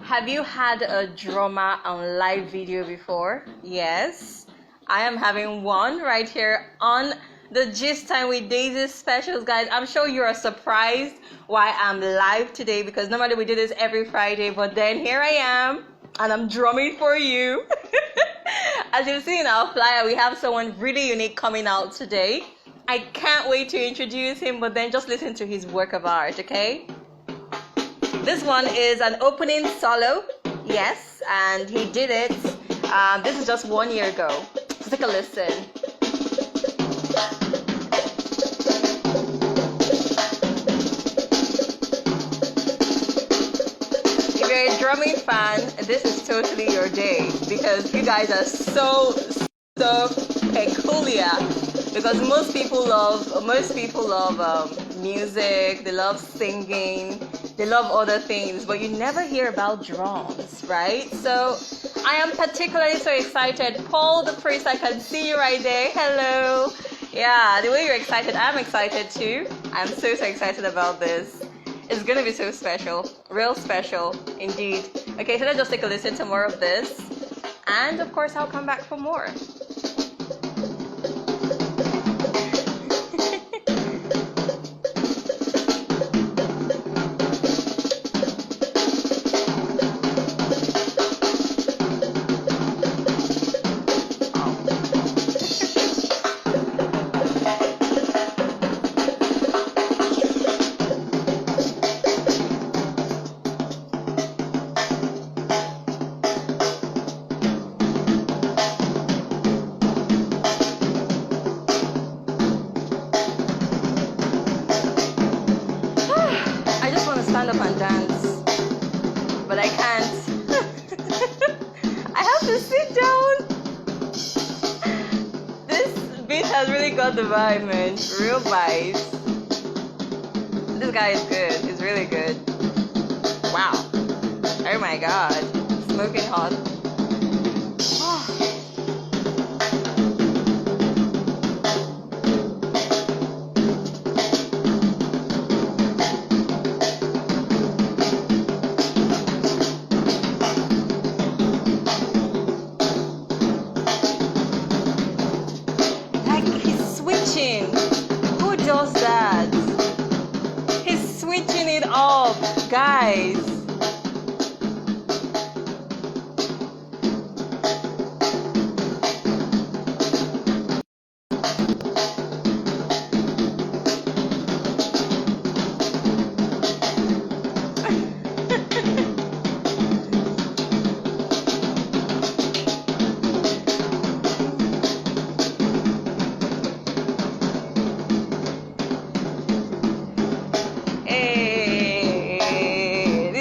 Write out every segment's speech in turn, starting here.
Have you had a drama on live video before? Yes. I am having one right here on the Gist Time with Daisy specials, guys. I'm sure you are surprised why I'm live today, because normally we do this every Friday, but then here I am and I'm drumming for you. As you've seen in our flyer, we have someone really unique coming out today. I can't wait to introduce him, but then just listen to his work of art, okay? This one is an opening solo, yes, and he did it. This is just 1 year ago. So take a listen. If you're a drumming fan, this is totally your day, because you guys are so peculiar. Because most people love music, they love singing, they love other things, but you never hear about drums, right? So I am particularly so excited. Paul the priest, I can see you right there. Hello. Yeah, the way you're excited, I'm excited too. I'm so excited about this. It's gonna be so special, real special indeed. Okay, so let's just take a listen to more of this, and of course I'll come back for more. Stand up and dance, but I can't. I have to sit down. This beat has really got the vibe, man. Real vibes. This guy is good. He's really good. Wow. Oh my god. Smoking hot. Who does that? He's switching it up, guys.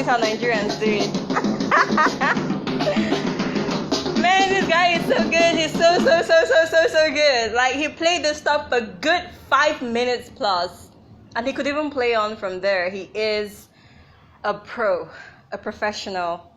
How Nigerians do it. Man, this guy is so good. He's so good. Like, he played this stuff for good 5 minutes plus, and he could even play on from there. He is a pro, a professional,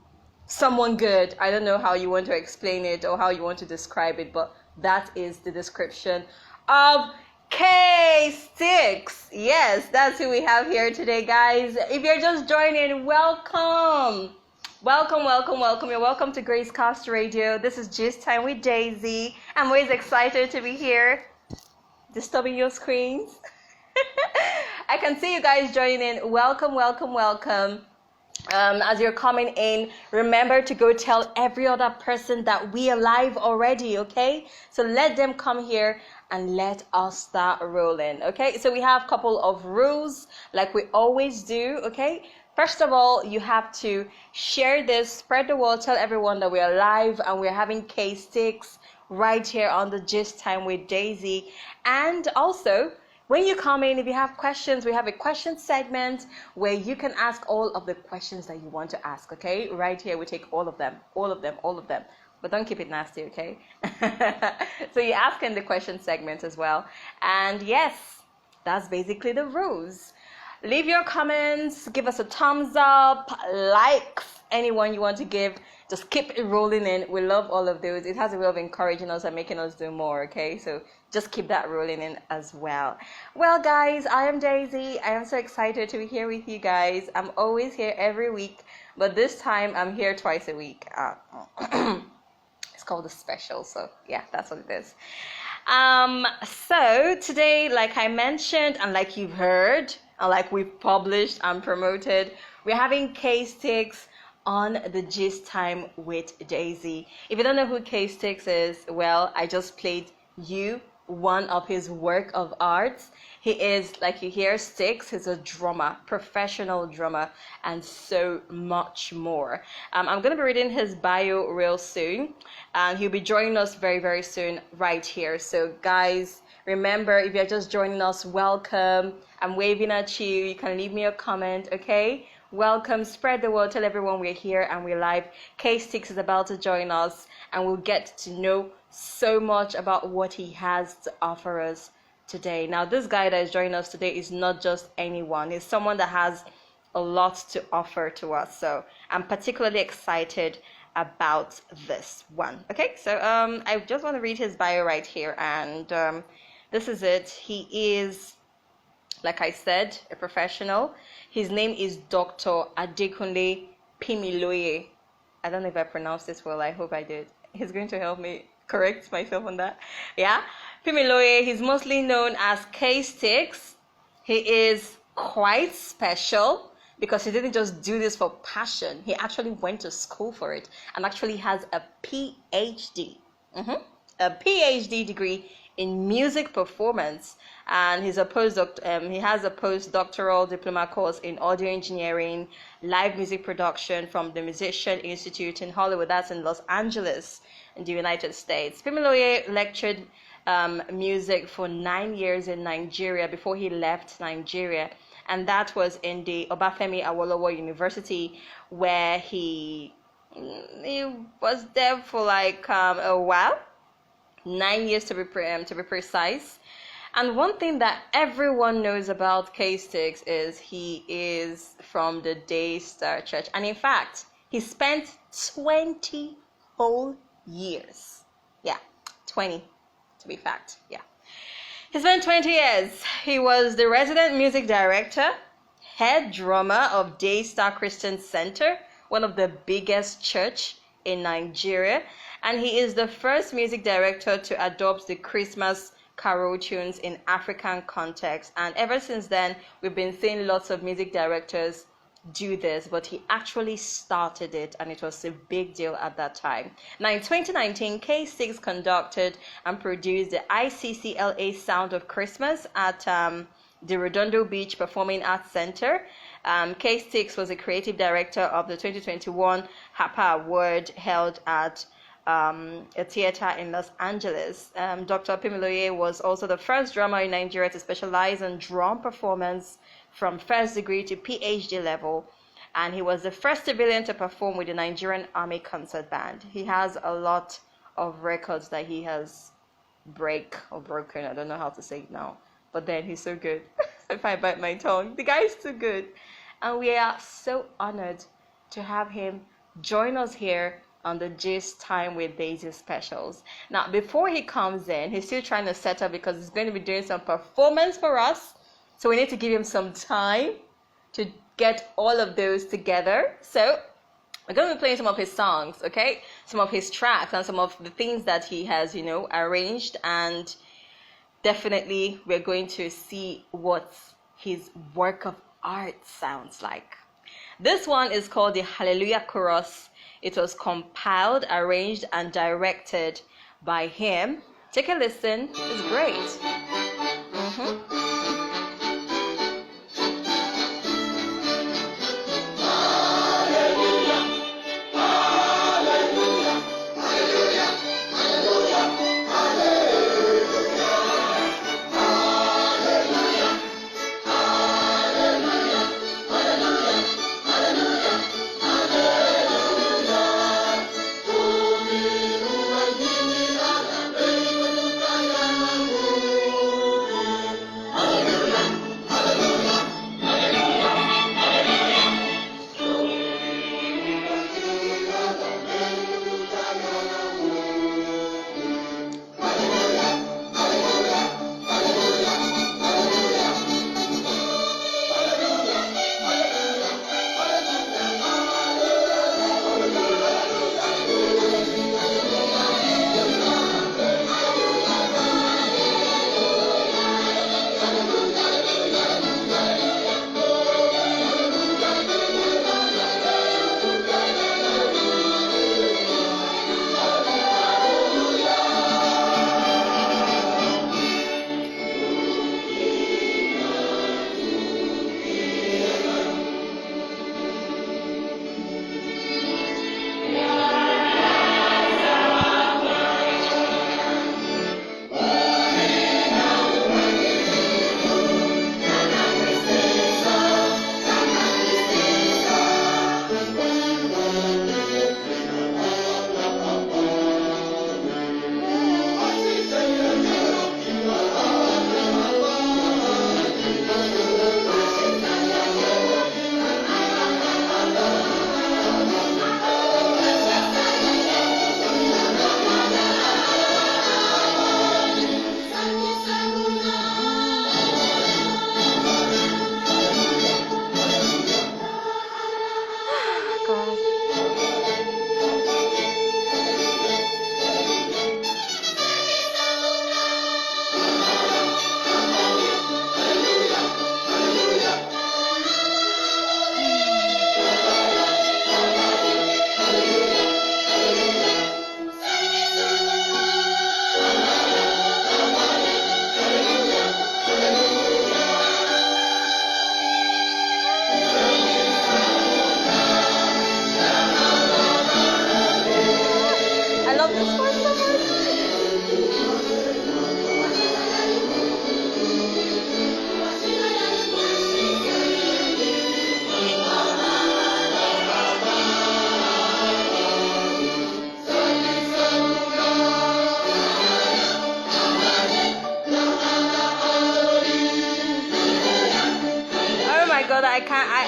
someone good. I don't know how you want to explain it or how you want to describe it, but that is the description of Ksticks. Yes, that's who we have here today, guys. If you're just joining, welcome. You're welcome to Gracecast Radio. This is Gist Time with Daisy. I'm always excited to be here, disturbing your screens. I can see you guys joining in. Welcome. As you're coming in, remember to go tell every other person that we are live already, okay? So let them come here and let us start rolling, okay? So we have a couple of rules like we always do, okay? First of all, you have to share this, spread the word, tell everyone that we are live and we're having Ksticks right here on the Gist Time with Daisy. And also, when you come in, if you have questions, we have a question segment where you can ask all of the questions that you want to ask, okay? Right here, we take all of them. But don't keep it nasty, okay? So you ask in the question segment as well. And yes, that's basically the rules. Leave your comments, give us a thumbs up, likes, anyone you want to give. Just keep it rolling in. We love all of those. It has a way of encouraging us and making us do more, okay? So just keep that rolling in as well. Well, guys, I am Daisy. I am so excited to be here with you guys. I'm always here every week But this time I'm here twice a week. It's called a special, so yeah, that's what it is. So today, like I mentioned, and like you've heard, and like we've published and promoted, we're having Ksticks on the Gist Time with Daisy. If you don't know who Ksticks is, well, I just played you one of his work of art. He is, like you hear, Ksticks. He's a drummer, professional drummer, and so much more. I'm going to be reading his bio real soon, and he'll be joining us very, very soon right here. So, guys, remember, if you're just joining us, welcome. I'm waving at you. You can leave me a comment, okay? Welcome. Spread the word. Tell everyone we're here and we're live. Ksticks is about to join us, and we'll get to know so much about what he has to offer us today. Now, this guy that is joining us today is not just anyone. He's someone that has a lot to offer to us. So I'm particularly excited about this one. Okay, so I just want to read his bio right here, and this is it. He is, like I said, a professional. His name is Dr. Kunle Pinmiloye. I don't know if I pronounced this well. I hope I did. He's going to help me correct myself on that. Yeah. Pinmiloye, he's mostly known as Ksticks. He is quite special because he didn't just do this for passion. He actually went to school for it and actually has a PhD. A PhD degree in music performance, and he's a postdoc. He has a postdoctoral diploma course in audio engineering, live music production from the Musician Institute in Hollywood. That's in Los Angeles, in the United States. Pinmiloye lectured music for 9 years in Nigeria before he left Nigeria, and that was in the Obafemi Awolowo University, where he was there for like a while. 9 years to be precise. And one thing that everyone knows about Ksticks is he is from the Daystar Church. And in fact, he spent 20 whole years. Yeah, 20 to be fact. Yeah. He spent 20 years. He was the resident music director, head drummer of Daystar Christian Center, one of the biggest church in Nigeria. And he is the first music director to adopt the Christmas carol tunes in African context. And ever since then, we've been seeing lots of music directors do this, but he actually started it, and it was a big deal at that time. Now, in 2019, Ksticks conducted and produced the ICCLA Sound of Christmas at the Redondo Beach Performing Arts Center. Ksticks was a creative director of the 2021 HAPA Award held at a theater in Los Angeles. Dr. Pinmiloye was also the first drummer in Nigeria to specialize in drum performance from first degree to PhD level, and he was the first civilian to perform with the Nigerian Army Concert Band. He has a lot of records that he has broken. I don't know how to say it now, but then he's so good. If I bite my tongue, the guy's too good, and we are so honored to have him join us here on the Gist Time with Daisy specials. Now, before he comes in, he's still trying to set up because he's going to be doing some performance for us. So we need to give him some time to get all of those together. So we're going to be playing some of his songs, okay? Some of his tracks and some of the things that he has, arranged. And definitely we're going to see what his work of art sounds like. This one is called the Hallelujah Kross. It was compiled, arranged, and directed by him. Take a listen. It's great.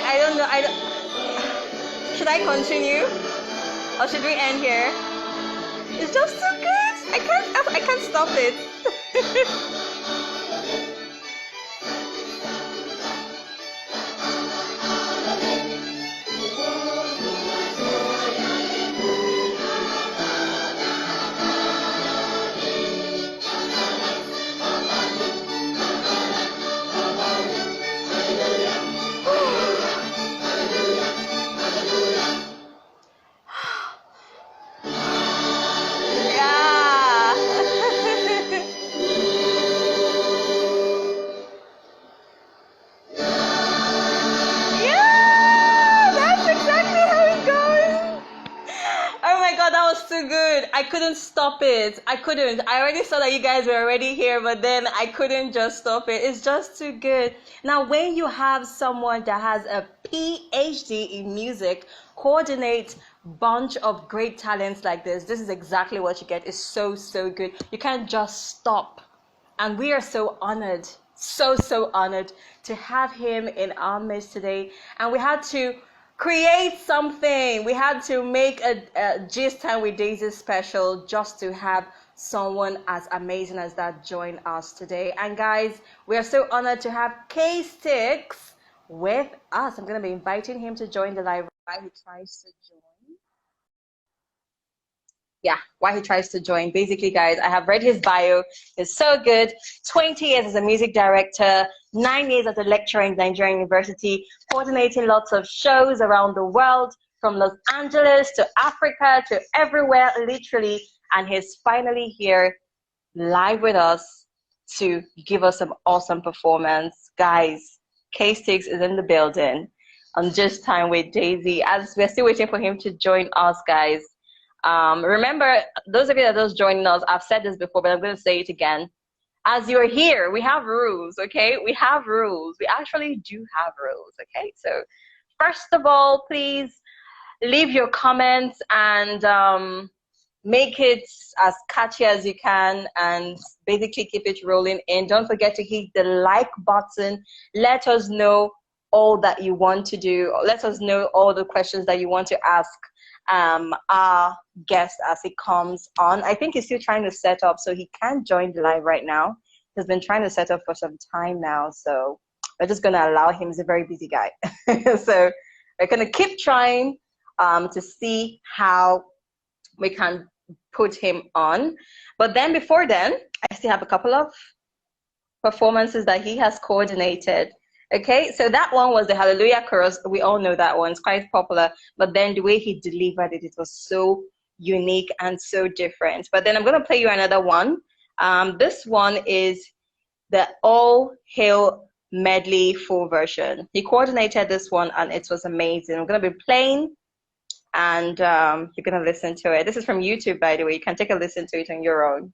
I don't know. Should I continue? Or should we end here? It's just so good. I can't stop it. I couldn't stop it. I already saw that you guys were already here, but then I couldn't just stop it. It's just too good. Now, when you have someone that has a PhD in music coordinate bunch of great talents like this is exactly what you get. It's so, so good. You can't just stop. And we are so honored, so honored to have him in our midst today. And we had to create something. We had to make a Gist Time with Daisy special just to have someone as amazing as that join us today. And guys, we are so honored to have Ksticks with us. I'm going to be inviting him to join the live while he tries to join. While he tries to join. Basically, guys, I have read his bio. It's so good. 20 years as a music director, 9 years as a lecturer in Nigerian University, coordinating lots of shows around the world, from Los Angeles to Africa to everywhere, literally. And he's finally here live with us to give us some awesome performance. Guys, Ksticks is in the building on Gist Time with Daisy. As we're still waiting for him to join us, guys. Remember, those of you that are just joining us, I've said this before, but I'm going to say it again. As you're here, we have rules, okay? We have rules. We actually do have rules, okay? So first of all, please leave your comments and make it as catchy as you can and basically keep it rolling in. Don't forget to hit the like button. Let us know all that you want to do. Let us know all the questions that you want to ask our guest as he comes on. I think he's still trying to set up, so he can't join the live right now. He's been trying to set up for some time now, so we're just going to allow him. He's a very busy guy. So we're going to keep trying to see how we can put him on. But then before then, I still have a couple of performances that he has coordinated. Okay, so that one was the Hallelujah Chorus. We all know that one. It's quite popular. But then the way he delivered it, it was so unique and so different. But then I'm going to play you another one. This one is the All Hail Medley full version. He coordinated this one, and it was amazing. I'm going to be playing, and you're going to listen to it. This is from YouTube, by the way. You can take a listen to it on your own.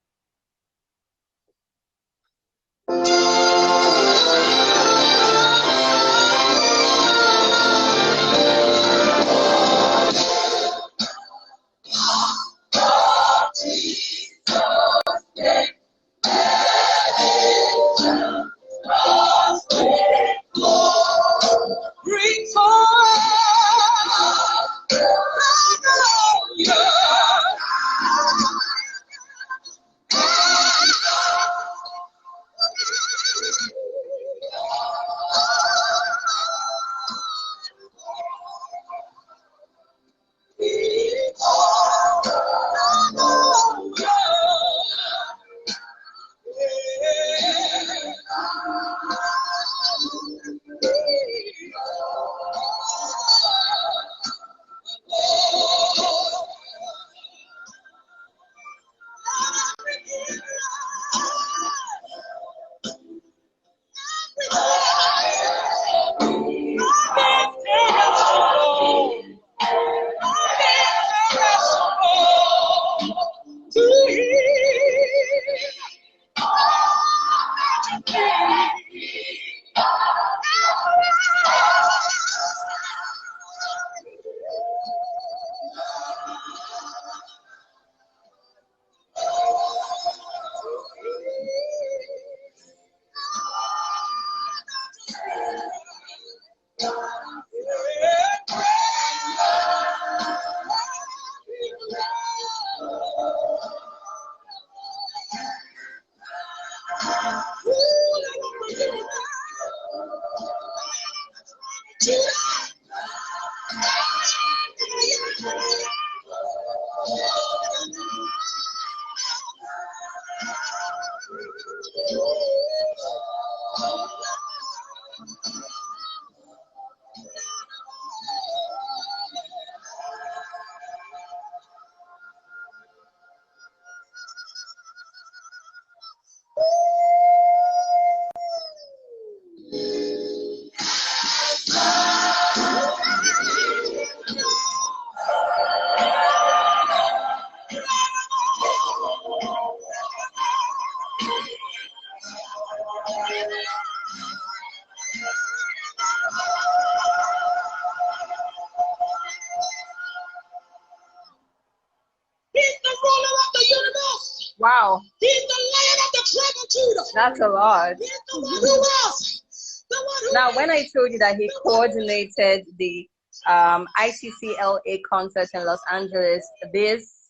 Wow. He's the Lion of the tribe of Judah. That's a lot. He's the one who was. The one who Now, was. when I told you that he coordinated the ICCLA concert in Los Angeles, this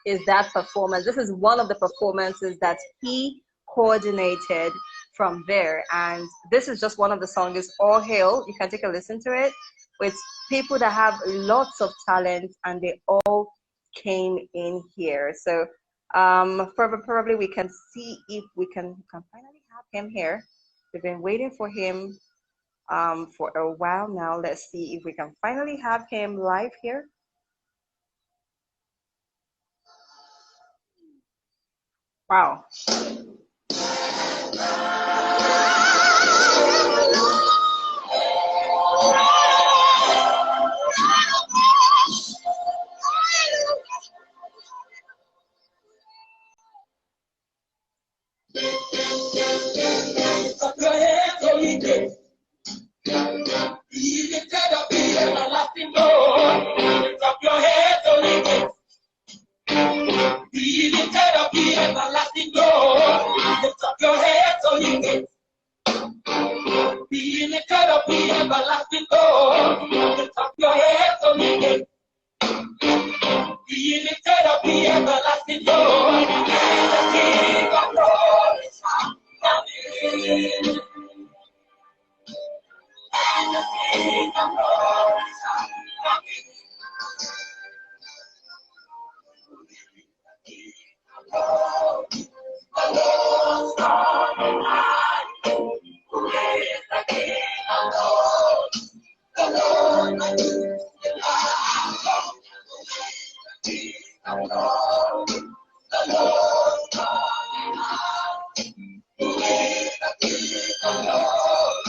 is that performance. This is one of the performances that he coordinated from there. And this is just one of the songs. It's All Hail. You can take a listen to it. With people that have lots of talent, and they all came in here. So probably we can see if we can finally have him here. We've been waiting for him for a while now. Let's see if we can finally have him live here. Wow. Up your head, so you can. Be lifted up, be everlasting Lord. Lift up your head, so you can. Be lifted up, be everlasting Lord. Lift up your head, so you can. Be lifted up, be everlasting Lord. Lift up your head, so you can. Be lifted up, be everlasting Lord. And the King of glory shall come in. And the King of glory shall come in. The Lord strong and mighty, who is the King of glory. The Lord mighty in battle, who is the King of glory. The Lord strong and mighty, who is the King of glory.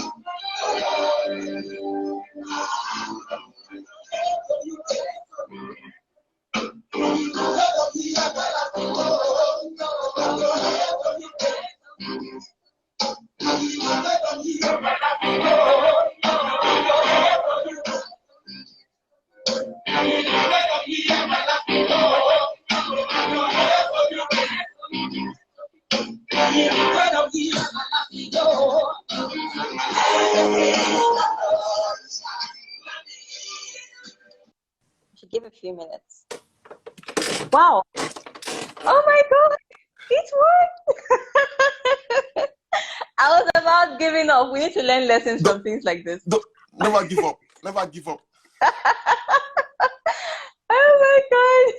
Should give a few minutes. Wow. Oh my God. It worked. I was about giving up. We need to learn lessons from things like this. Never give up. Never give up. Oh my God.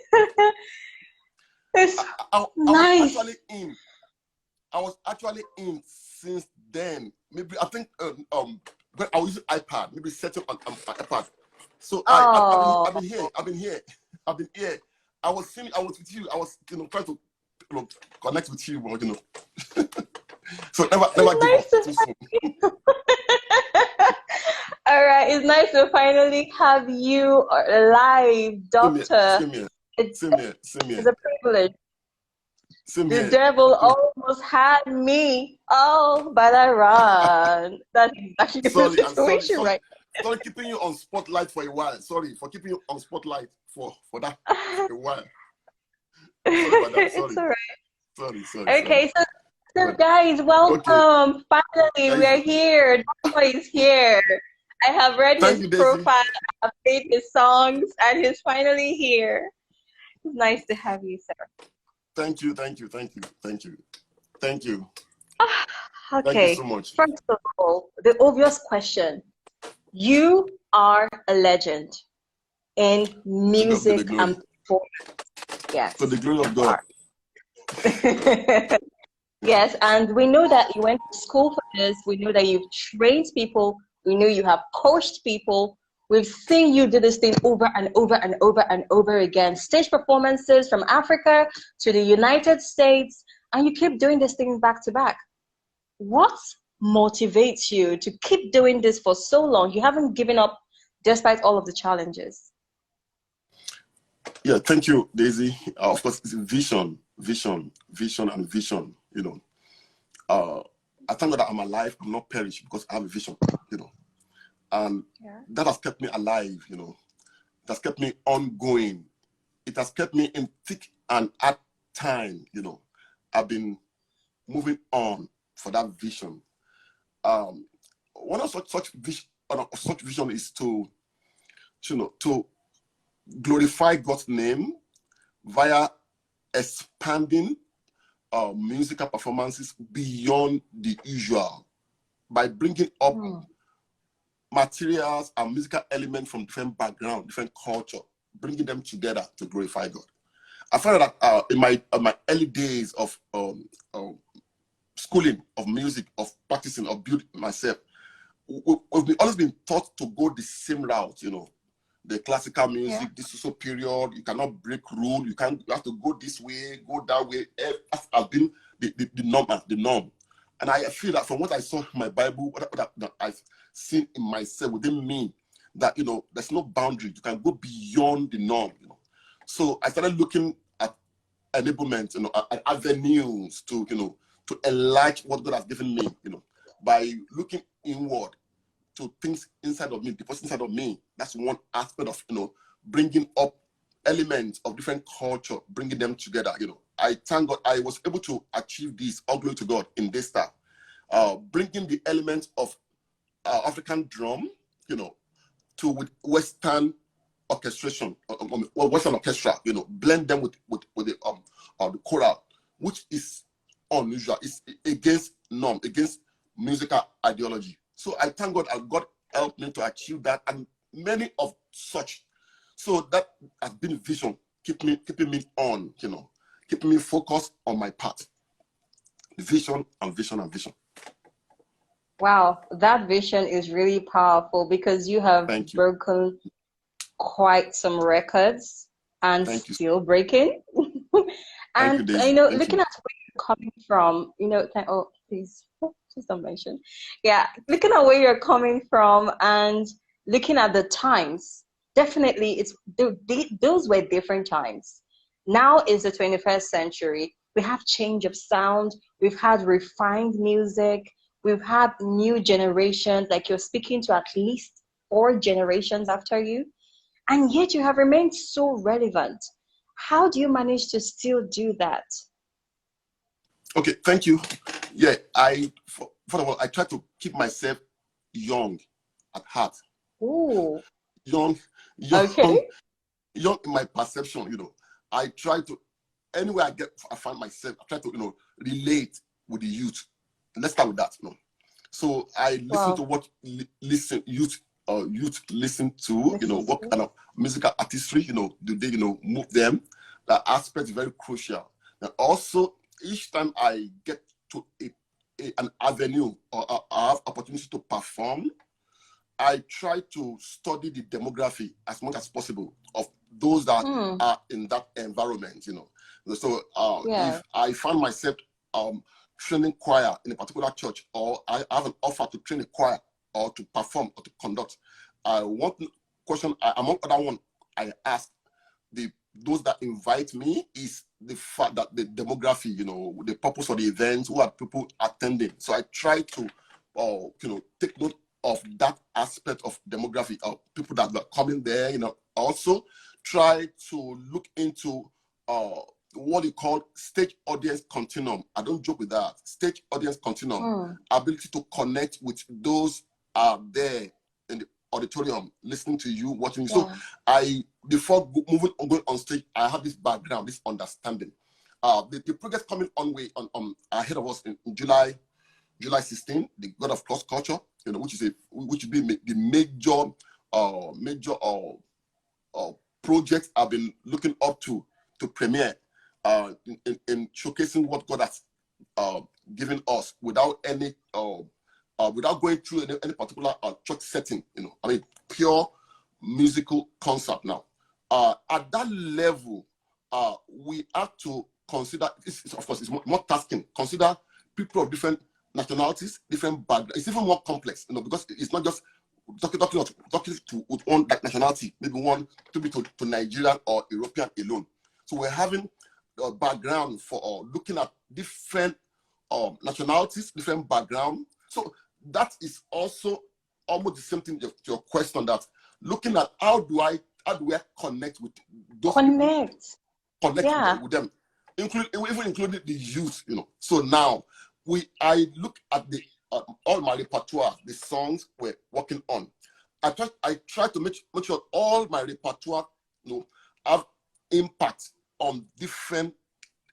It's nice. I was actually in since then. Maybe I think when I was using iPad, maybe setting on iPad. So I've been here. I was with you. I was trying to connect with you, but so never give up too soon. All right, it's nice to finally have you live, Doctor. Same here. It's a privilege. The devil almost had me. Oh, but I ran. That's exactly the situation, right? Sorry, keeping you on spotlight for a while. Sorry for keeping you on spotlight for that for a while. Sorry about that. Sorry. It's all right. Sorry. Okay, so guys, welcome. Okay. Finally, we're here. Doctor is here. I have read his profile. I've played his songs, and he's finally here. It's nice to have you, sir. Thank you. Okay. Thank you so much. First of all, the obvious question. You are a legend in music and performance. Yes. For the glory of God. Yes, and we know that you went to school for this. We know that you've trained people. We know you have coached people. We've seen you do this thing over and over and over and over again. Stage performances from Africa to the United States, and you keep doing this thing back to back. What motivates you to keep doing this for so long? You haven't given up despite all of the challenges. Yeah, thank you, Daisy. Of course, it's vision. I thank God that I'm alive, I'm not perished because I have a vision, And that has kept me alive, It has kept me ongoing. It has kept me in thick and hard time, I've been moving on for that vision. One of such vision is to glorify God's name via expanding musical performances beyond the usual by bringing up materials and musical elements from different backgrounds, different culture, bringing them together to glorify God. I found that in my early days of schooling, of music, of practicing, of building myself, we've always been taught to go the same route, the classical music, this is so period, you cannot break rule, you have to go this way, go that way. That has been the norm. And I feel that from what I saw in my Bible, what I've seen in myself within me, that there's no boundary. You can go beyond the norm. So I started looking at enablement, at avenues to enlarge what God has given me, by looking inward to things inside of me, the person inside of me. That's one aspect of bringing up elements of different culture, bringing them together. I thank God I was able to achieve this. All glory to God in this style. Bringing the elements of African drum, to with Western orchestration, Western orchestra, blend them with the choral, which is unusual. It's against norm, against musical ideology. So I thank God God helped me to achieve that, and many of such. So that has been a vision, keeping me on, keeping me focused on my path. Vision and vision and vision. Wow, that vision is really powerful because you have broken quite some records and still breaking. And looking at where you're coming from, please don't mention. Yeah, looking at where you're coming from and looking at the times, definitely those were different times. Now is the 21st century. We have change of sound. We've had refined music. We've had new generations, like you're speaking to at least 4 generations after you. And yet you have remained so relevant. How do you manage to still do that? Okay, thank you. Yeah, first of all, I try to keep myself young at heart. Ooh. Young in my perception, I try to, anywhere I find myself, I try to, relate with the youth. Let's start with that. So I listen to what youth listen to, what kind of musical artistry, do they, move them. That aspect is very crucial. And also, each time I get to an avenue or I have opportunity to perform, I try to study the demography as much as possible of those that are in that environment, So if I find myself training choir in a particular church, or I have an offer to train a choir or to perform or to conduct, one question among other one I ask those that invite me is the fact that the demography, the purpose of the event, who are people attending. So I try to take note of that aspect of demography of people that are coming there. Also try to look into what you call stage audience continuum. I don't joke with that. Stage audience continuum, ability to connect with those there in the auditorium, listening to you, watching you. So before going on stage, I have this background, this understanding. The project coming on ahead of us in July 16, the God of Kross Culture, which will be the major project I've been looking up to premiere in showcasing what God has given us without any without going through any particular church setting. Pure musical concert. Now, at that level, we have to consider. Of course, it's more tasking. Consider people of different nationalities, different backgrounds. It's even more complex, because it's not just talking to one nationality, maybe one to be to Nigerian or European alone. So we're having a background for looking at different nationalities, different background. So that is also almost the same thing to your question, that looking at how do I connect with those people, connect with them. even included the youth, So now I look at the all my repertoire, the songs we're working on. I try to make sure all my repertoire, have impact on different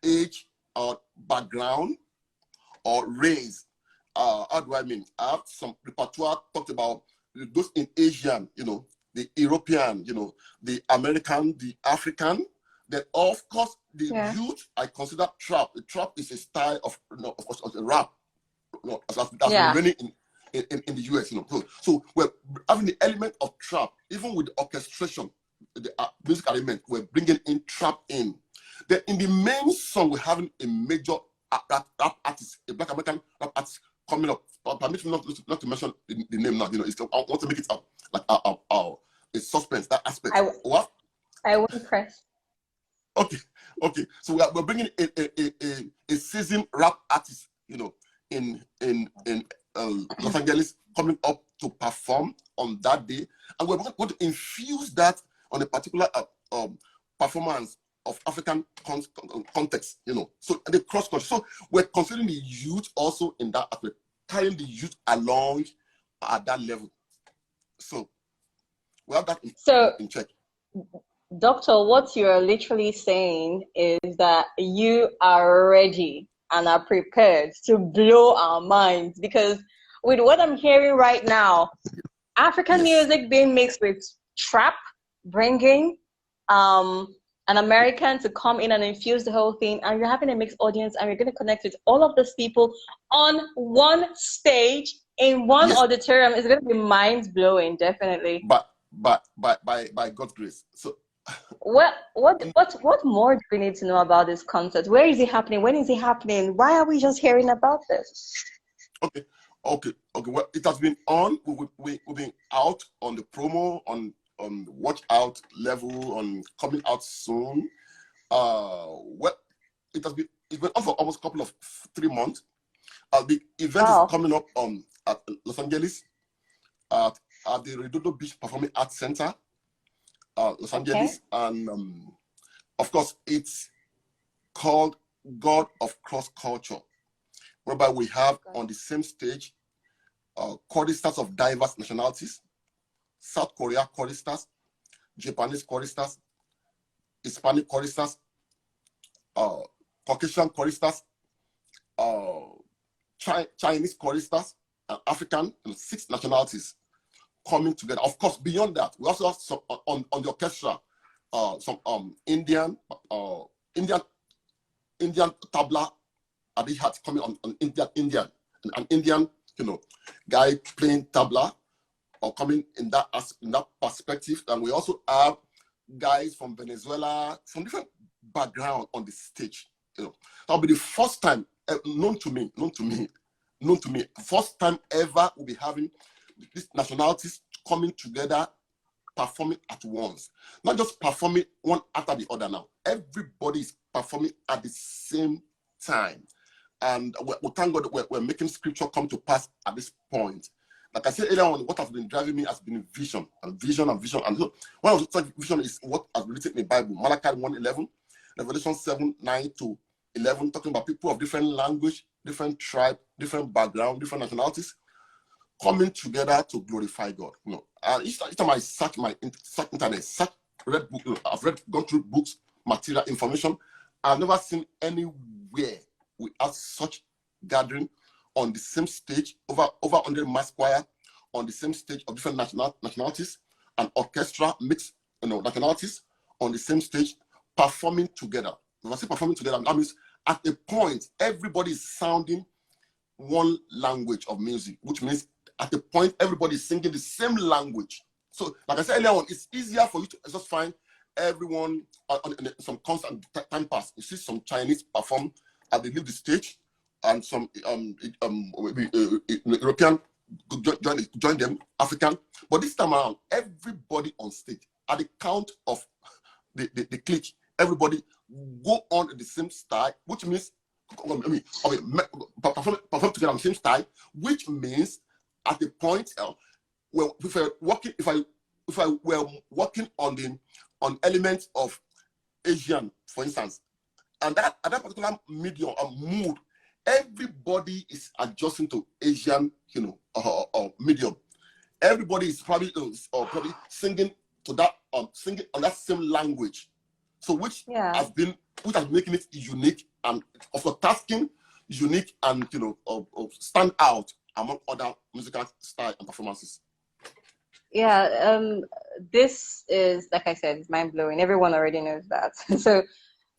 age or background or race. How do I mean? I have some repertoire talked about those in Asian, the European, the American, the African. Then of course the youth, I consider trap. The trap is a style of, of course, of a rap. That's been running in the US, So we're having the element of trap, even with the orchestration, the music element, we're bringing in trap in. Then in the main song, we're having a major rap artist, a Black American rap artist coming up. Permit me not to mention the name now. I want to make it like a suspense, that aspect. What? I won't press. Okay. So we're bringing a seasoned rap artist, in Los Angeles, coming up to perform on that day, and we're going to infuse that on a particular performance of African context, So the cross country. So we're considering the youth also in that aspect, carrying the youth along at that level. So we have that in check. Doctor, what you're literally saying is that you are ready and are prepared to blow our minds, because with what I'm hearing right now, African music being mixed with trap, bringing an American to come in and infuse the whole thing, and you're having a mixed audience, and you're going to connect with all of those people on one stage in one auditorium. It's going to be mind-blowing, definitely. But by God's grace. So what more do we need to know about this concert? Where is it happening? When is it happening? Why are we just hearing about this? Okay. Well, it has been on. We've been out on the promo, on watch out level, on coming out soon. Well, it's been on for almost a couple of 3 months. The event is coming up at Los Angeles at the Redondo Beach Performing Arts Center, Los Angeles, and of course it's called God of Cross Culture, whereby we have on the same stage choristers of diverse nationalities: South Korea choristers, Japanese choristers, Hispanic choristers, Caucasian choristers, Chinese choristers, and African, 6 nationalities coming together. Of course, beyond that, we also have some on the orchestra, some Indian tabla Adihat coming on Indian, an Indian, guy playing tabla or coming in that perspective. And we also have guys from Venezuela, from different background on the stage. That'll be the first time known to me. First time ever we'll be having these nationalities coming together, performing at once. Not just performing one after the other now. Everybody is performing at the same time. And we thank God that we're making scripture come to pass at this point. Like I said earlier on, what has been driving me has been vision. And so one of the vision is what has been written in the Bible. Malachi 1:11, Revelation 7:9-11, talking about people of different language, different tribe, different background, different nationalities, coming together to glorify God. And each time I search internet, gone through books, material, information, I've never seen anywhere we have such gathering on the same stage, over 100 mass choir on the same stage of different nationalities, and orchestra mixed nationalities on the same stage, performing together. When I say performing together, that means at a point everybody is sounding one language of music, which means at the point everybody is singing the same language. So, like I said earlier on, it's easier for you to just find everyone on some constant time pass. You see some Chinese perform as they leave the stage, and some European join them, African. But this time around, everybody on stage, at the count of the click, everybody go on in the same style, which means perform together on the same style, which means at the point if I were working on elements of Asian, for instance, and that at that particular medium or mood, everybody is adjusting to Asian, medium. Everybody is probably singing to that singing on that same language. So which has making it unique and also tasking unique and stand out among other musical style and performances. Yeah, this is, like I said, it's mind-blowing. Everyone already knows that. So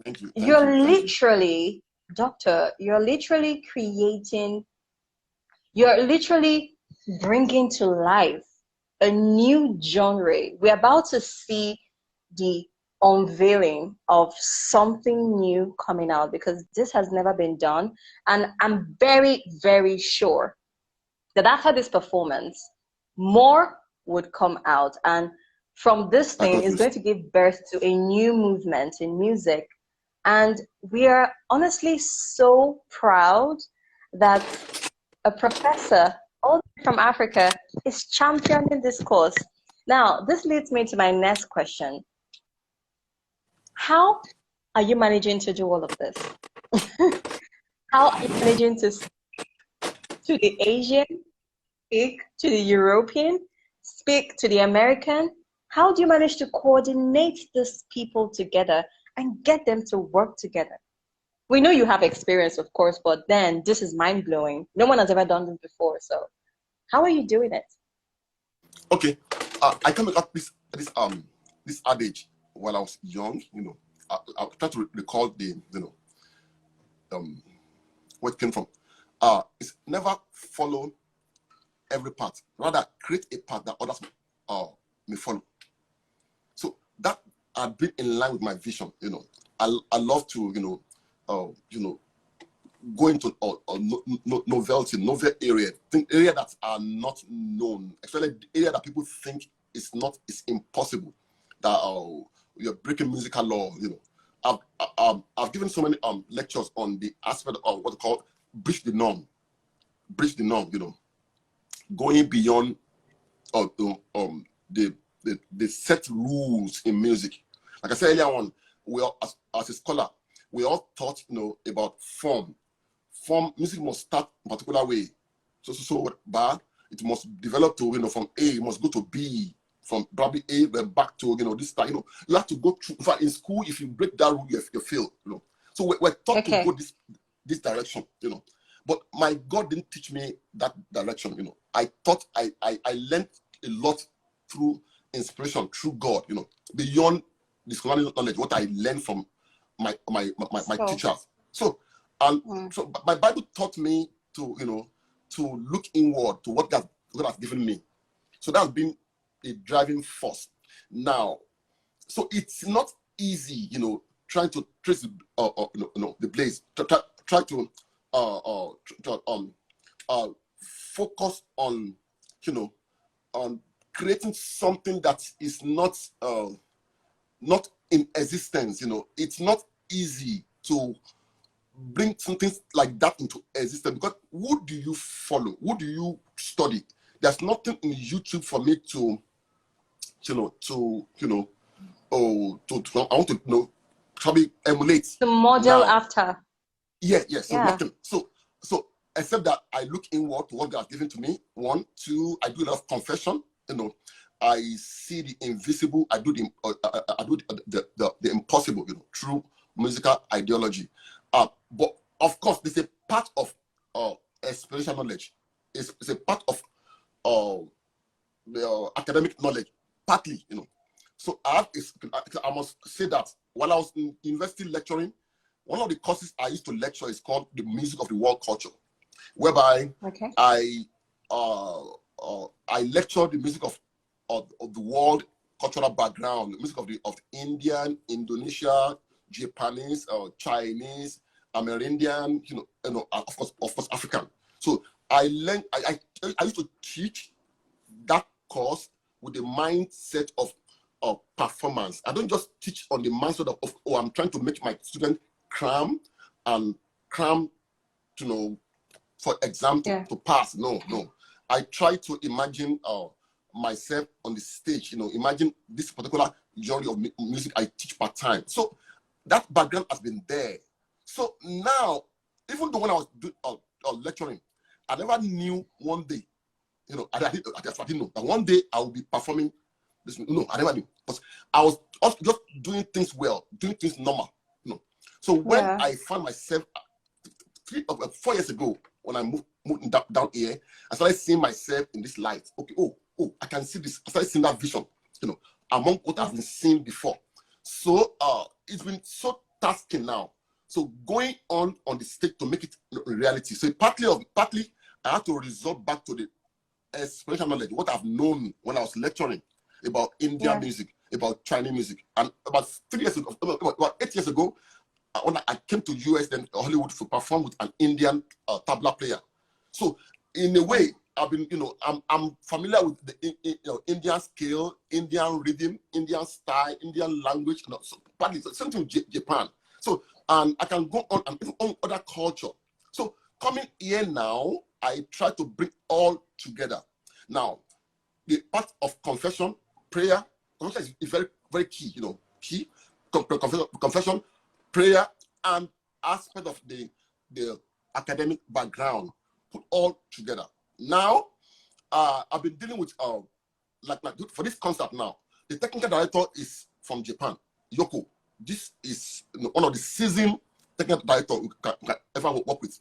Thank you. You're literally bringing to life a new genre. We're about to see the unveiling of something new coming out, because this has never been done. And I'm very, very sure that after this performance, more would come out. And from this thing is going to give birth to a new movement in music. And we are honestly so proud that a professor all the way from Africa is championing this cause. Now, this leads me to my next question. How are you managing to do all of this? How are you managing to speak to the Asian, speak to the European, speak to the American? How do you manage to coordinate these people together and get them to work together? We know you have experience, of course, but then this is mind-blowing. No one has ever done this before. So how are you doing it? Okay. I came up with this adage while I was young. I try to recall the where it came from. It's never follow every path. Rather, create a path that others may follow. So that I've been in line with my vision. I love to go into novel area that are not known, especially the area that people think is impossible. That you're breaking musical law. I've given so many lectures on the aspect of what's called bridge the norm. Going beyond the set rules in music. Like I said earlier on, we all, as a scholar, we all taught about form. Music must start in a particular way. So bad, it must develop to from A, it must go to B, from probably A then back to this style. You have to go through. In fact, in school, if you break that rule, you fail. So we're taught to go this direction. But my God didn't teach me that direction. I thought I learned a lot through inspiration, through God. Beyond this knowledge, what I learned from my teachers. So so my Bible taught me to look inward to what God has given me. So that's been a driving force. Now, so it's not easy, trying to trace the blaze. Try to focus on on creating something that is not in existence. It's not easy to bring something like that into existence, because who do you follow? Who do you study? There's nothing in YouTube for me to I want to probably emulate. To model after. Yes. So nothing. So except that I look inward to what God has given to me. 1, 2, I do a lot of confession. I see the invisible. I do the impossible. Through musical ideology. But of course, there's a part of experiential knowledge. It's a part of the academic knowledge, partly. So I must say that while I was in university lecturing, one of the courses I used to lecture is called the Music of the World Culture, whereby I lecture the music of the world cultural background, the music of Indian, Indonesia, Japanese, Chinese, Amerindian, of course African. So I learned. I used to teach that course with the mindset of performance. I don't just teach on the mindset of I'm trying to make my student cram, for exam to pass. No. I try to imagine myself on the stage. Imagine this particular genre of music I teach part time. So that background has been there. So now, even though when I was lecturing, I never knew one day, I didn't know that one day I will be performing this. No, I never knew, because I was just doing things well, doing things normal. So when I found myself 4 years ago, when I moved down here, I started seeing myself in this light. Okay, I can see this. I started seeing that vision, among what I've been seeing before. So it's been so tasking now. So going on the stage to make it a reality. So partly I have to resort back to the experiential knowledge, what I've known when I was lecturing about Indian music, about Chinese music. And about 3 years ago, about 8 years ago, when I came to US, then Hollywood, to perform with an Indian tabla player. So in a way, I've been, I'm familiar with the Indian scale, Indian rhythm, Indian style, Indian language. So partly something with Japan. So and I can go on and even on other culture. So coming here now, I try to bring all together. Now, the part of confession, prayer, confession is very, very key. Key confession, prayer, and aspect of the academic background, put all together. Now, I've been dealing with like for this concert now. The technical director is from Japan, Yoko. This is one of the seasoned technical directors you can ever work with.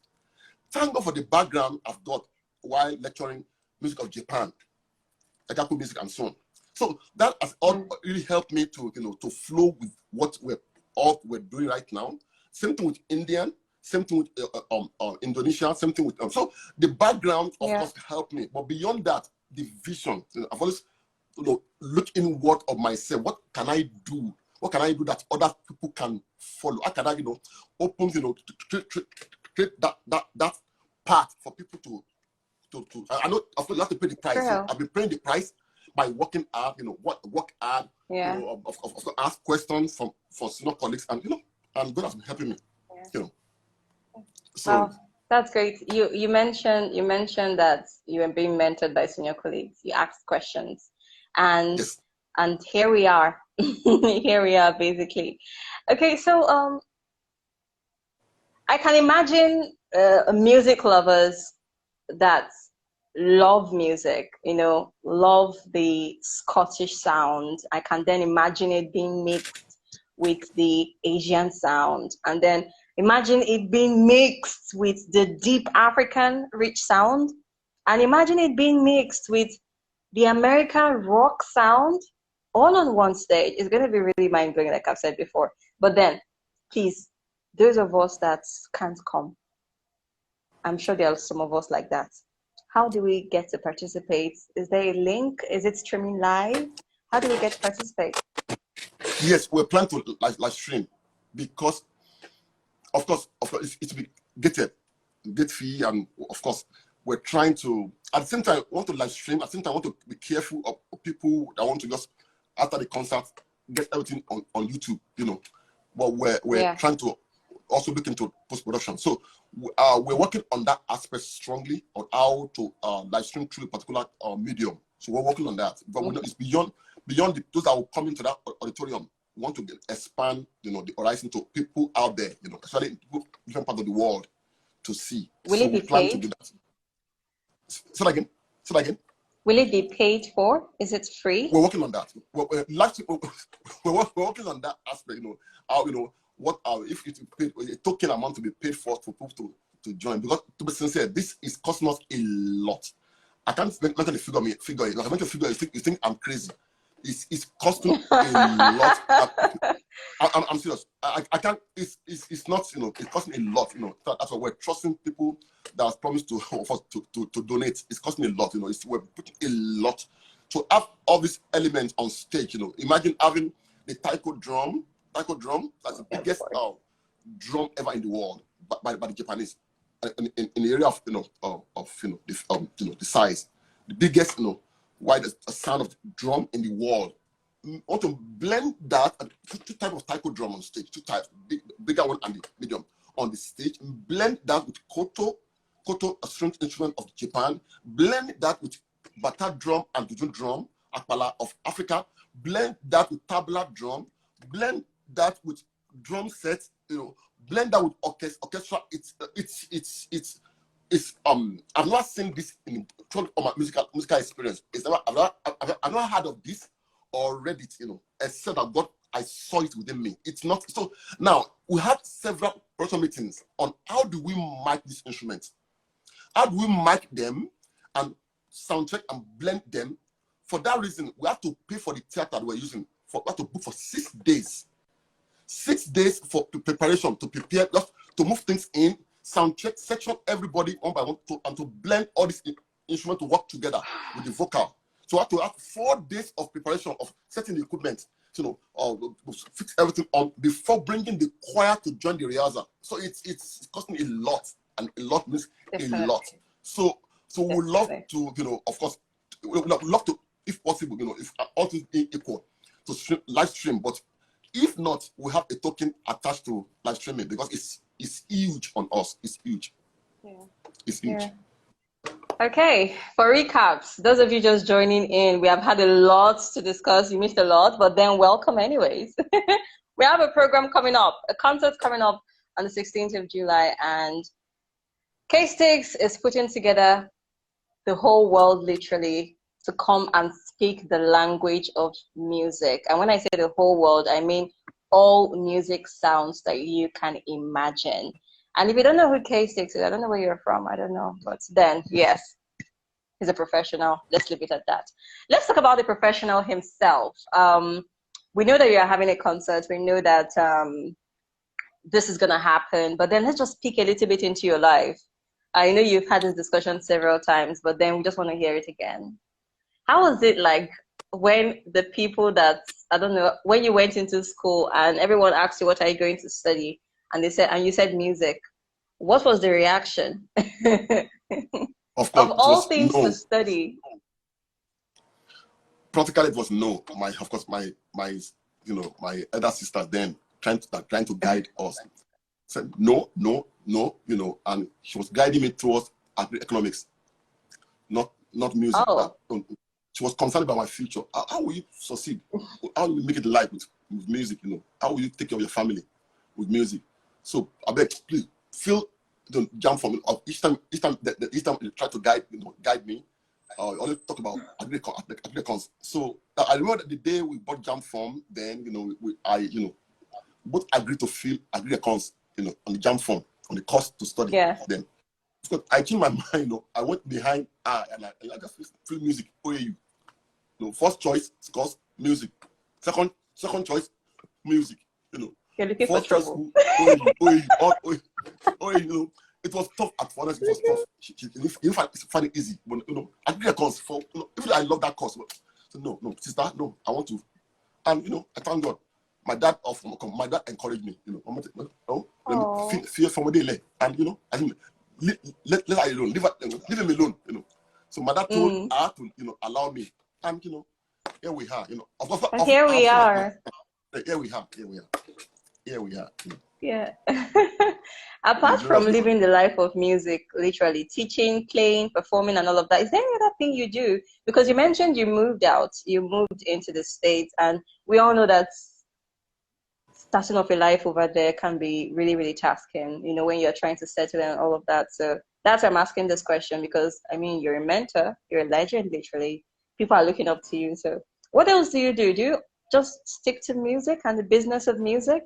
Thank God for the background I've got while lecturing music of Japan, Agaku music and so on. So that has all really helped me to to flow with what we're doing right now. Same thing with Indian, same thing with Indonesia, same thing with so the background of course helped me. But beyond that, the vision. I've always look inward of myself. What can I do? What can I do that other people can follow? How can I open to create that path for people to I know of course you have to pay the price. So I've been paying the price by working hard, work hard, of course, ask questions for senior colleagues, and and God has been helping me, So wow, that's great. You mentioned that you were being mentored by senior colleagues. You asked questions, and here we are. Here we are, basically. Okay, so I can imagine music lovers that love music, love the Scottish sound. I can then imagine it being mixed with the Asian sound, and then imagine it being mixed with the deep African rich sound, and imagine it being mixed with the American rock sound, all on one stage. It's going to be really mind-blowing, like I've said before. But then, please, those of us that can't come, I'm sure there are some of us like that. How do we get to participate? Is there a link? Is it streaming live? How do we get to participate? Yes, we're planning to live stream, because of course it's to be gate fee, and of course we're trying to at the same time want to live stream. At the same time want to be careful of people that want to just after the concert get everything on YouTube, But we're trying to also look into post-production. So we're working on that aspect strongly, on how to live stream through a particular medium. So we're working on that. But it's beyond those that will come into that auditorium. We want to expand, the horizon to people out there, especially in different parts of the world to see. Will it be plan paid? to do that. Say that again. Will it be paid for? Is it free? We're working on that. We're working on that aspect. How what if it's paid, a token amount to be paid for people to join. Because to be sincere, this is costing us a lot. I can't mention the figure. If I mention the figure, you think I'm crazy. It's costing a lot. I'm serious. I can't. It's not. It's costing a lot. That's why we're trusting people that has promised to donate. It's costing a lot. We're putting a lot to have all these elements on stage. Imagine having the taiko drum. Taiko drum, that's the biggest drum ever in the world by the Japanese. In the area of the size, the biggest widest sound of drum in the world. We want to blend that, two types of taiko drum on stage, two types, bigger one and the medium on the stage. Blend that with koto, a string instrument of Japan. Blend that with bata drum and dudun drum, akpala of Africa. Blend that with tabla drum. Blend that with drum sets, blend that with orchestra. I've not seen this in all my musical experience. I've not heard of this or read it, except that God, I saw it within me. It's not so. Now we had several production meetings on how do we mic these instruments, how do we mic them and soundtrack and blend them. For that reason, we have to pay for the theater that we're using. We have to book for 6 days. 6 days for preparation, to prepare, just to move things in, sound check, section everybody one by one, and to blend all these instruments to work together with the vocal. So we have to have 4 days of preparation of setting the equipment, fix everything on before bringing the choir to join the rehearsal. So it's costing a lot, and a lot means a lot. So we would love to, of course, we would love to, if possible, if all things being equal, to live stream, but if not, we have a token attached to live streaming because it's huge on us. It's huge. Yeah. It's huge. Yeah. Okay, for recaps, those of you just joining in, we have had a lot to discuss. You missed a lot, but then welcome anyways. We have a program coming up, a concert coming up on the 16th of July, and Ksticks is putting together the whole world literally to come and speak the language of music. And when I say the whole world, I mean all music sounds that you can imagine. And if you don't know who Ksticks is, I don't know where you're from, I don't know, but then, yes, he's a professional. Let's leave it at that. Let's talk about the professional himself. We know that you're having a concert. We know that this is going to happen, but then let's just peek a little bit into your life. I know you've had this discussion several times, but then we just want to hear it again. How was it like when the people that, I don't know, when you went into school and everyone asked you, what are you going to study? And they said, and you said music. What was the reaction? Of course, of all things to study. Practically, it was no. My elder sister then trying to guide us. Said no, and she was guiding me towards economics, not music. Oh. She was concerned about my future. How will you succeed? How will you make it in life with music? How will you take care of your family with music? So I beg, please don't jump from each time you try to guide me. Only talk about agricons. So I remember the day we bought jump form. Then I both agreed to fill agricons on the jump form on the course to study. Yeah. Then because I changed my mind. I went behind and I just feel music. OAU. First choice course music. Second choice music. You're looking first for trouble. OAU. It was tough at first. It was tough. You find it easy, but I did a course for. Even I love that course. So no, sister, no, I want to. And I thank God. My dad encouraged me. Let me feel from where they lay, and I think let her alone, leave him alone. So my dad told her to allow me, and here we are. Here we are. Here we are. Yeah. Apart from living the life of music, literally teaching, playing, performing, and all of that, is there any other thing you do? Because you mentioned you moved out, you moved into the States, and we all know that starting off a life over there can be really, really tasking, when you're trying to settle and all of that. So that's why I'm asking this question, because, you're a mentor, you're a legend, literally. People are looking up to you. So what else do you do? Do you just stick to music and the business of music?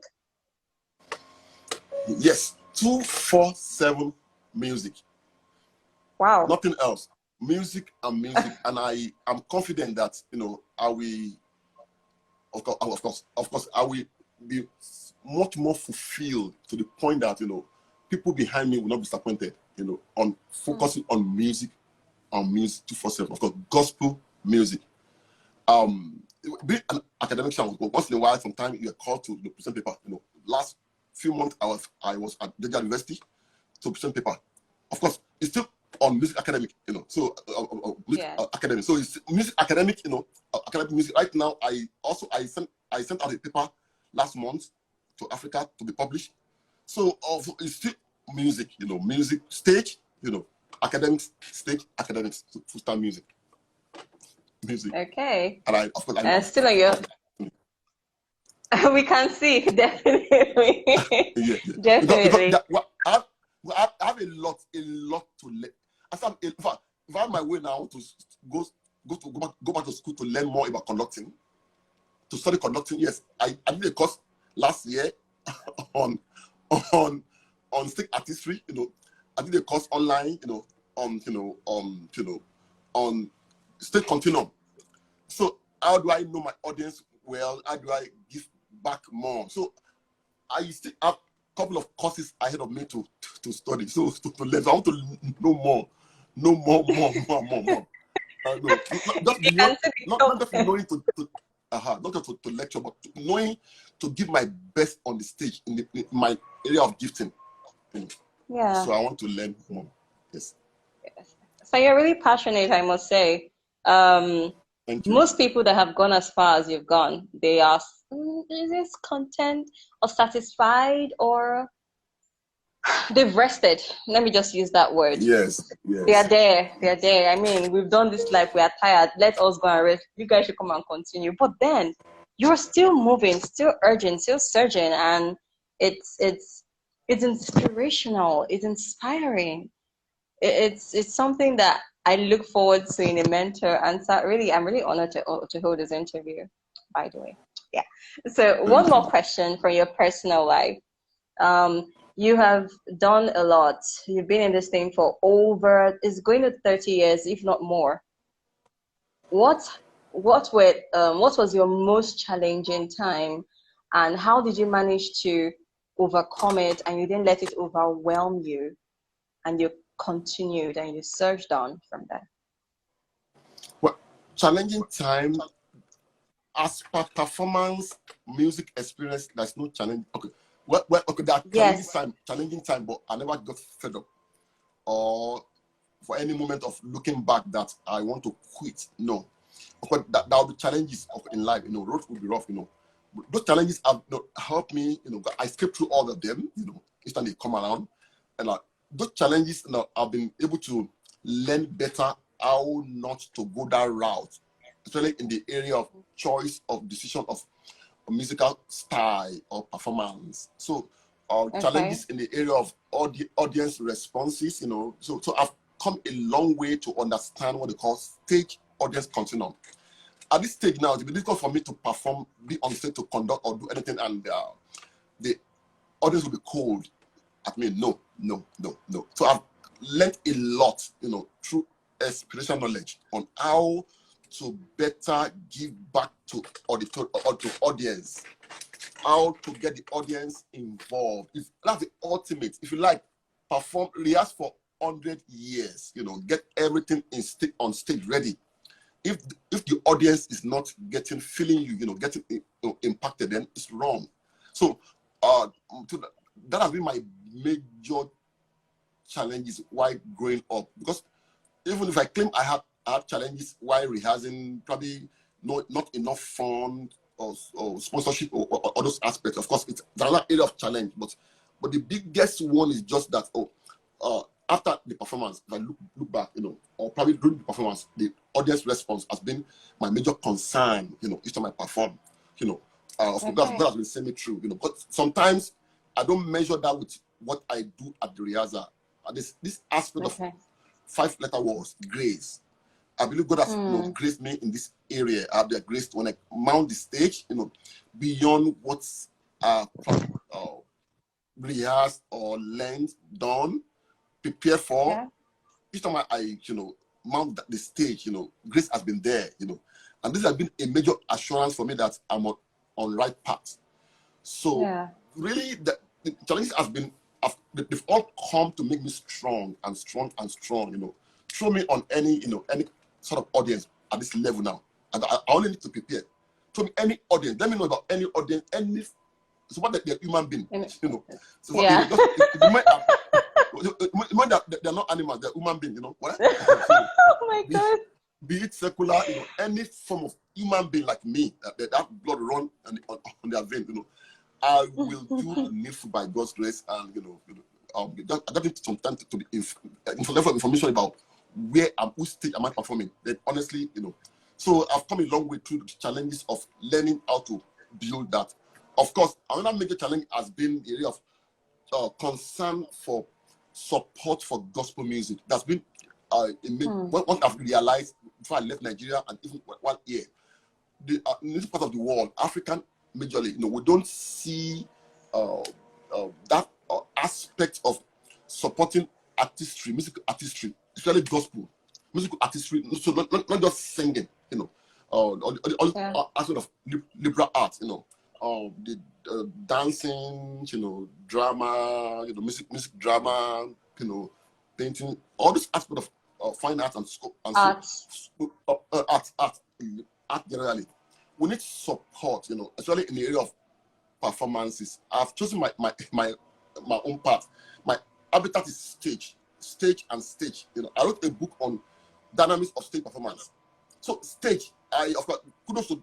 Yes, 24/7 music. Wow. Nothing else. Music and music. And I am confident that, I will, of course, I will be much more fulfilled to the point that, people behind me will not be disappointed, on focusing on music 24/7. Of course, gospel music. Being an academic channel, once in a while, sometimes you're called to present paper. Last few months I was at the university to present paper. Of course, it's still on music academic, So music academic. So it's music academic, academic music. Right now, I sent out a paper last month to Africa to be published. So it's still music, music stage, academics stage, academics, so full-time music. Okay. And of course, still on your We can see, definitely. Yeah. Definitely. I have a lot to learn. If I have my way now to go back to school to learn more about conducting, to study conducting. Yes, I did a course last year on stick artistry. I did a course online. On state continuum. So how do I know my audience well? How do I give back more? So I still have a couple of courses ahead of me to study. So to learn. So I want to know more. Just beyond, not just knowing not just to lecture, but knowing to give my best on the stage in my area of gifting. Yeah. So I want to learn more. Yes. So you're really passionate, I must say. Thank you. Most people that have gone as far as you've gone, they are, is this content or satisfied, or they've rested. Let me just use that word. Yes. They are there. I mean, we've done this life, we are tired. Let us go and rest. You guys should come and continue. But then you're still moving, still urging, still surging, and it's inspirational, it's inspiring. It's something that I look forward to in a mentor. And so I'm really honored to hold this interview, by the way. Yeah. So one more question from your personal life. You have done a lot. You've been in this thing for it's going to 30 years, if not more. What was your most challenging time, and how did you manage to overcome it, and you didn't let it overwhelm you, and you continued and you surged on from there? Well, challenging time as per performance, music experience, there's no challenge. Okay. Well, okay, there are challenging time, but I never got fed up or for any moment of looking back that I want to quit. No. But there will be challenges in life, roads will be rough, Those challenges have helped me, I skip through all of them, each time they come around. And those challenges, I've been able to learn better how not to go that route, especially in the area of choice of decision of musical style or performance. So challenges in the area of audience responses, so I've come a long way to understand what they call stage audience continuum. At this stage now, it's difficult for me to perform, be on stage to conduct or do anything, and the audience will be cold at me. No. So I've learned a lot, through experiential knowledge on how to better give back to audience, how to get the audience involved. That's the ultimate. If you like, rehearse for 100 years, get everything on stage ready. If the audience is not feeling you, getting impacted, then it's wrong. So that has been my major challenges while growing up. Because even if I claim I have challenges while rehearsing, probably not enough fun or sponsorship or those aspects. Of course, it's another area of challenge. But the biggest one is just that after the performance, if I look back, or probably during the performance, the audience response has been my major concern, each time I perform, of course, that has been semi-true, but sometimes I don't measure that with what I do at the rehearsal. This aspect of 5-letter words, grace. I believe God has graced me in this area. I have the grace when I mount the stage, beyond what's rehearsed or learned, done, prepare for. Yeah. Each time I mount the stage, grace has been there, and this has been a major assurance for me that I'm on right path. So really, the challenges they've all come to make me strong. Throw me on any sort of audience at this level now, and I only need to prepare. Throw me any audience. Let me know about any audience, so what they're human being, So they're not animals, they're human beings, What? Oh my God. Be it secular, any form of human being like me, that blood run on their vein, I will do the needful by God's grace, and just need some time to be level of information about where which stage am I performing. Then honestly, so I've come a long way through the challenges of learning how to build that of course, another major challenge has been the area of concern for support for gospel music. That's been what I've realized before I left Nigeria, and even 1 year. In this part of the world, African majorly, we don't see that aspect of supporting artistry, musical artistry, especially gospel musical artistry. So not just singing, aspect of liberal arts, the dancing, drama, music drama, painting, all this aspect of fine arts and art generally. We need support, especially in the area of performances. I've chosen my own path. My habitat is stage and stage. I wrote a book on dynamics of stage performance. So stage, of course, kudos to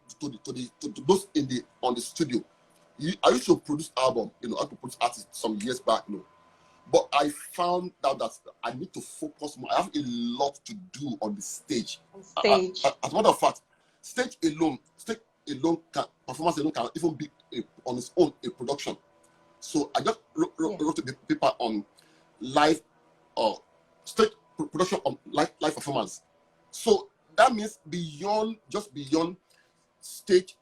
those on the studio. I used to produce album, I used to produce artists some years back, but I found out that I need to focus more. I have a lot to do on the stage. As a matter of fact, stage alone, performance alone can even be on its own a production. So I just wrote a paper on live stage production on live performance. So that means beyond stage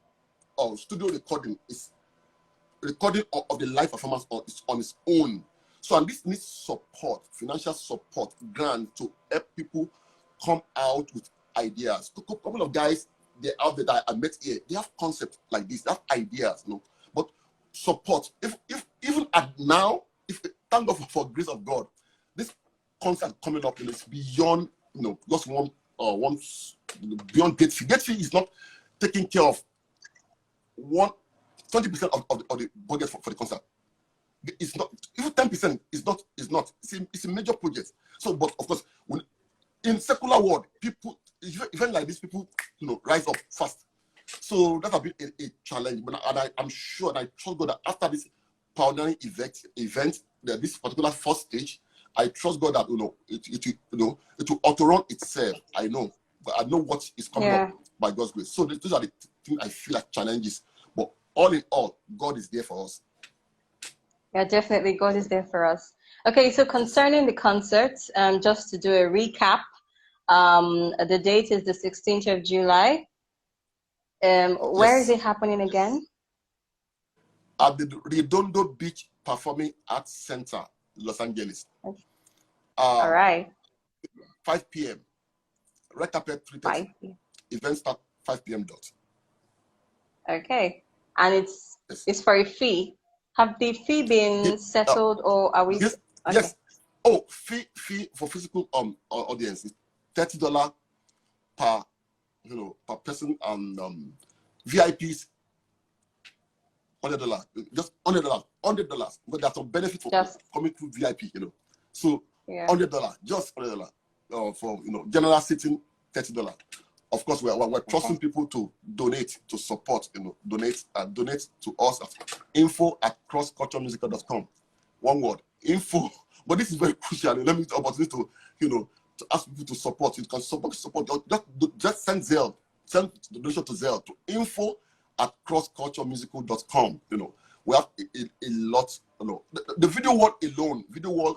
or studio recording is recording of the live performance on its own. So and this needs support, financial support, grant to help people come out with ideas. A couple of guys they're out there that I met here, they have concepts like this, they have ideas, but support. If even at now, thank God for grace of God, this concept coming up, it's beyond just one beyond gate fee. Gate fee is not taking care of 20% of the budget for the concert. It's not even 10%. It's not. It's a major project. So, but of course, in secular world, people event like this, people rise up fast. So that has been a challenge. But I'm sure, and I trust God that after this pioneering event, this particular first stage, I trust God that it will auto-run itself. I know, but I know what is coming up by God's grace. So those are the things I feel like challenges. But all in all, God is there for us. Yeah, definitely, God is there for us. Okay, so concerning the concert, just to do a recap, the date is the 16th of July. Where is it happening again? At the Redondo Beach Performing Arts Center, Los Angeles. Okay. All right. 5 p.m. Red carpet 3:30. Event start 5 p.m. dot. Okay, and it's for a fee. Have the fee been settled, or are we? Yes. Okay. Yes. Oh, fee for physical audience is $30 per person, and VIPs $100. Just $100. But there's some benefit for coming through VIP. So $100, just $100. For general sitting $30. Of course, we're trusting people to donate, to support, donate to us at info@krossculturemusical.com. One word, info. But this is very crucial. Let me opportunity to to ask people to support. You can support. Just send Zelle, send the donation to Zelle to info@krossculturemusical.com. We have a lot. The video wall alone,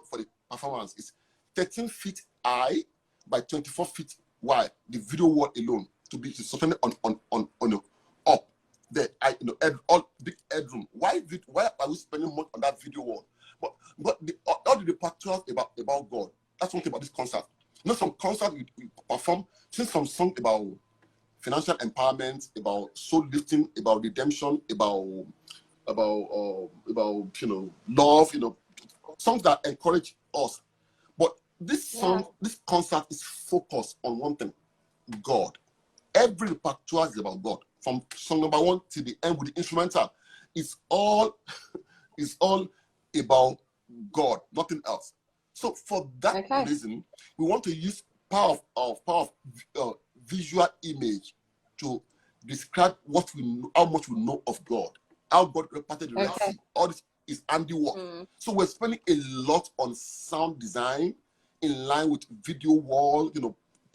for the performance is 13 feet high by 24 feet wide. The video wall alone to be suspended on up there. All big headroom. Why are we spending much on that video wall? But all the particulars about God. That's one thing about this concert. Some concert we perform, since some song about financial empowerment, about soul lifting, about redemption, about love, songs that encourage us. But this song, this concert is focused on one thing: God. Every repertoire is about God. From song number 1 to the end with the instrumental, it's all about God, nothing else. So for that reason, we want to use power of visual image to describe what we know, how much we know of God, how God reparted the Red Sea. All this is handiwork. So we're spending a lot on sound design in line with video wall,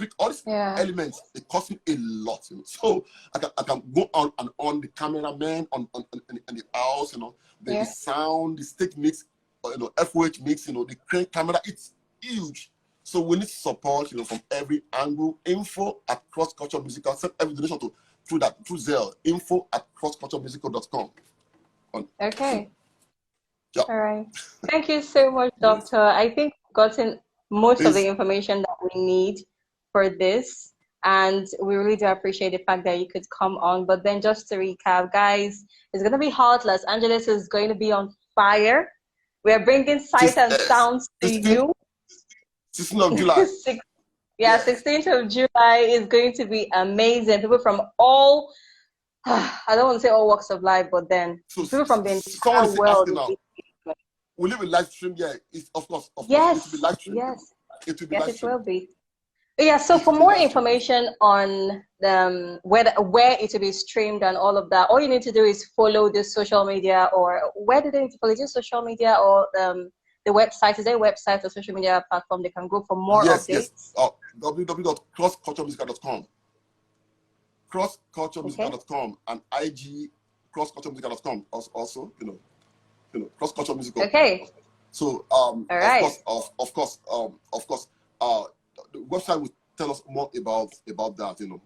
pick all these elements. It costs me a lot, you know. So I can go on and on, the cameraman on the house, you know, the sound, the stick mix, you know, FOH mix, you know, the crane camera. It's huge. So we need support, you know, from every angle. Info at Kross Culture Musical. Send every donation through Zelle. Info at krossculturemusical.com. Okay. Yeah. All right. Thank you so much, Doctor. I think we've gotten most of the information that we need for this. And we really do appreciate the fact that you could come on. But then just to recap, guys, it's going to be hot. Los Angeles is going to be on fire. We are bringing sight and sounds to you. 16th of July. 16th of July is going to be amazing. People from all, I don't want to say all walks of life, but then people from the entire world. Will it be live stream? Yeah, of course. Yes. It will be live stream. Yes. It will be live stream. It will be. Yeah, so for more information on where it will be streamed and all of that, all you need to do is follow the social media, or where do they need to follow? Just social media or the website? Is there a website or social media platform they can go for more updates? Yes. www.krossculturemusical.com. Krossculturemusical.com and IG krossculturemusical.com also, you know, Kross Culture Musical. Okay. So all right. Of course, the website will tell us more about that, you know.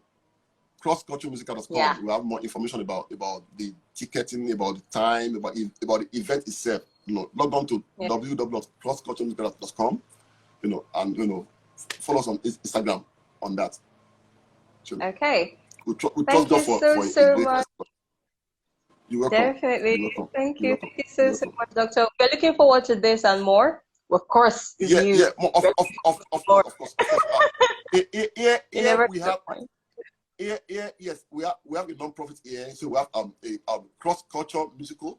Krossculturemusical.com. Yeah. We have more information about the ticketing, about the time, about the event itself. You know, log on to www.krossculturemusical.com, you know, and you know, follow us on Instagram on that. So, okay. We trust God so much. You're welcome. Definitely. You're welcome. Thank you so much, Doctor. We're looking forward to this and more. Of course. Of course. We have a non-profit here, so we have a Kross Culture Musical.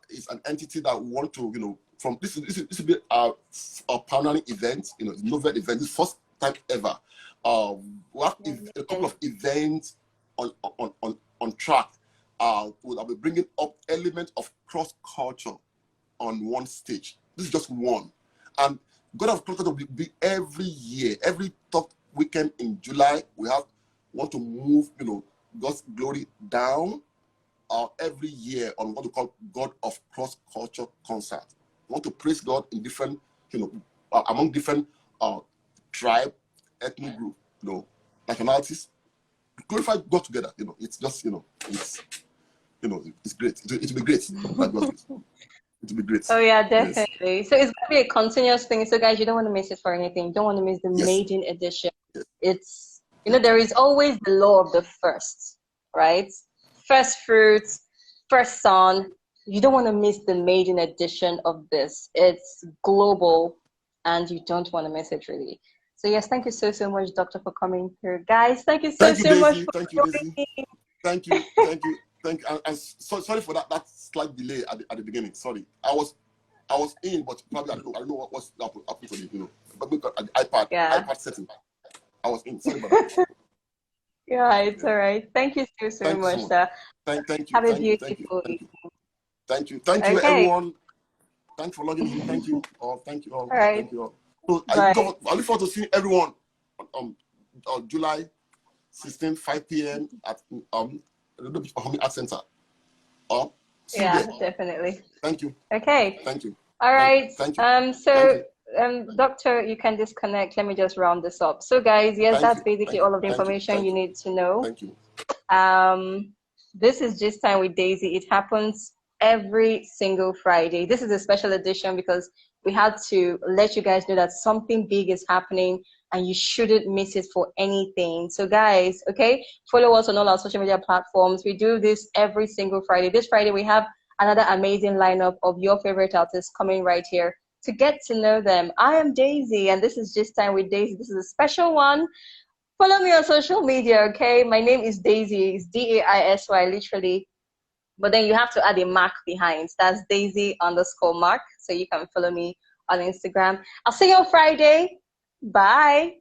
It's an entity that we want to, you know, from this will be our pioneering event, you know, novel event. This first time ever. We have a couple of events on track. We'll be bringing up elements of cross culture on one stage. This is just one. And God of Culture will be every year, every third weekend in July. We want to move, you know, God's glory down every year on what we call God of Cross Culture concert. We want to praise God in different, you know, among different tribe, ethnic group, you know, nationalities. Glorify God together, you know. It's just, you know, it's great. It will be great. It will be great. Oh yeah, definitely. Yes. So it's gonna be a continuous thing. So guys, you don't want to miss it for anything. You don't want to miss the maiden edition. Yes. It's, you know, there is always the law of the first, right? First fruits, first son. You don't want to miss the maiden edition of this. It's global, and you don't want to miss it, really. So yes, thank you so much, Doctor, for coming here, guys. Thank you so much. Thank you, Daisy. Thank you. And sorry for that slight delay at the beginning. Sorry, I was in, but probably I don't know what's happened to me. You know, but at the iPad setting, I was in. Sorry about that. Yeah, it's all right. Thank you so much, sir. Thank you. Have a beautiful evening. Thank you, everyone. Thanks for logging in. Thank you all. Thank you all. All right. Thank you all. So I look forward to seeing everyone on July 16, 5 p.m. at Redondo Art Center. Yeah, definitely. Thank you. Okay. Thank you. All right. Thank you. So, Doctor, you can disconnect. Let me just round this up. So, guys, yes, that's basically all of the information you need to know. Thank you. This is Gist Time with Daisy. It happens every single Friday. This is a special edition because we had to let you guys know that something big is happening and you shouldn't miss it for anything. So guys, okay, follow us on all our social media platforms. We do this every single Friday. This Friday, we have another amazing lineup of your favorite artists coming right here to get to know them. I am Daisy, and this is Gist Time with Daisy. This is a special one. Follow me on social media, okay? My name is Daisy. It's Daisy, literally. But then you have to add a mark behind. That's Daisy_Mark. So you can follow me on Instagram. I'll see you on Friday. Bye.